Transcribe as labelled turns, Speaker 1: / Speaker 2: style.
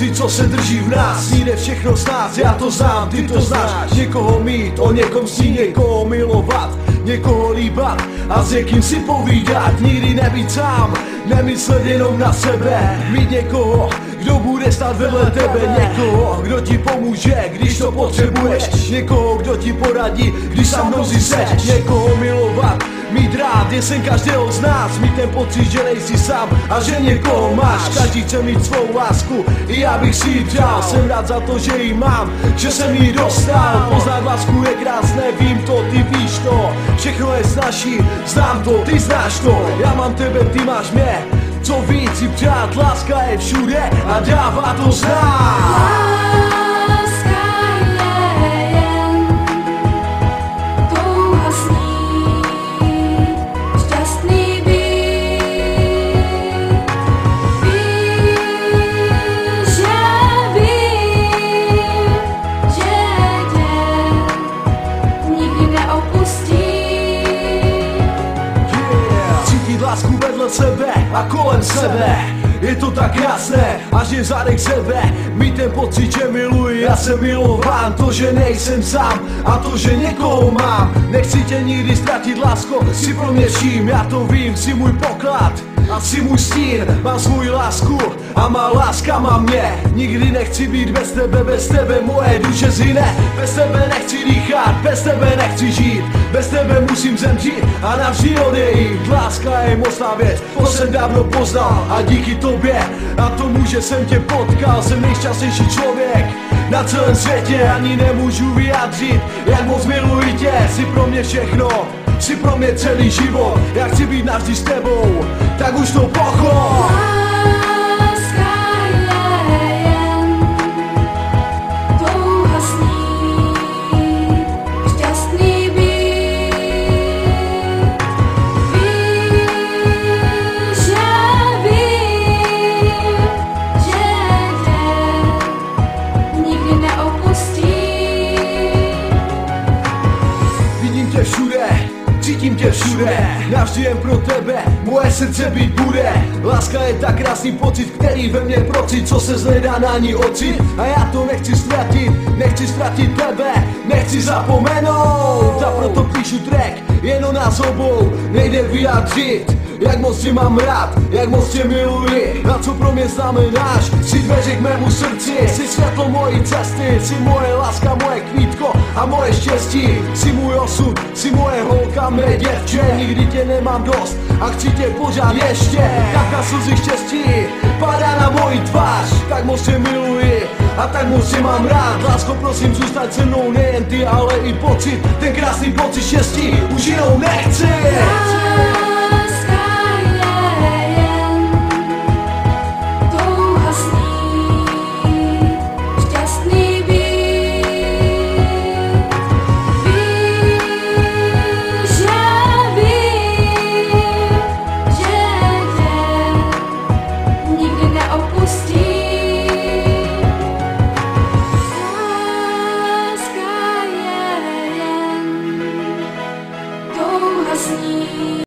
Speaker 1: pocit, co se drží v nás. Jde všechno z nás, já to znám, ty to znáš. Někoho mít, o někom si někoho milovat, někoho líbat a s někým si povídat. Nikdy nebýt sám, nemyslet jenom na sebe. Mít někoho, kdo bude stát vedle tebe. Někoho, kdo ti pomůže, když to potřebuješ. Někoho, kdo ti poradí, když sám mnozí seš. Někoho milovat, mít rád je sen každého z nás. Mít ten pocit, že nejsi sám a že někoho máš. Každý chce mít svou lásku, i já bych si ji přál. Jsem rád za to, že ji mám, že jsem ji dostal. Poznat lásku je krásné, vím to, ty víš to. Všechno je snaží, znám to, ty znáš to. Já mám tebe, ty máš mě. Co víc si přát, láska je všude a dává to znát. Lásku vedle sebe a kolem sebe. Je to tak jasné, až je zadek sebe. Mít ten pocit, že miluji, já jsem milován. To, že nejsem sám a to, že někoho mám. Nechci tě nikdy ztratit, lásko, si pro mě vším. Já to vím, si můj poklad a si můj stín. Mám svou lásku a má láska má mě. Nikdy nechci být bez tebe moje duše zhyne. Bez tebe nechci dýchat, bez tebe nechci žít. Bez tebe musím zemřít a navždy odejít. Láska je mocná věc, to jsem dávno poznal. A díky tobě a tomu, že jsem tě potkal, jsem nejšťastnější člověk na celém světě. Ani nemůžu vyjádřit, jak moc miluji tě. Jsi pro mě všechno, jsi pro mě celý život. Já chci být navždy s tebou, tak už to pochop. Cítím tě všude, navždy jen pro tebe, moje srdce být bude. Láska je tak krásný pocit, který ve mně procit, co se zhledá na ní ocit. A já to nechci ztratit tebe, nechci zapomenout. A proto píšu track, jen o nás obou, nejde vyjádřit, jak moc tě mám rád, jak moc tě miluji. A co pro mě znamenáš, jsi dveře k mému srdci. Jsi světlo mojí cesty, jsi moje láska, moje kvítko a moje štěstí. Jsi můj osud, jsi moje holka, mé děvče. Nikdy tě nemám dost a chci tě pořád ještě. Tak na slzy štěstí padá na moji tvář. Tak moc tě miluji a tak moc tě mám rád. Lásko, prosím, zůstaň se mnou, nejen ty, ale i pocit. Ten krásný pocit štěstí už jinou nechci.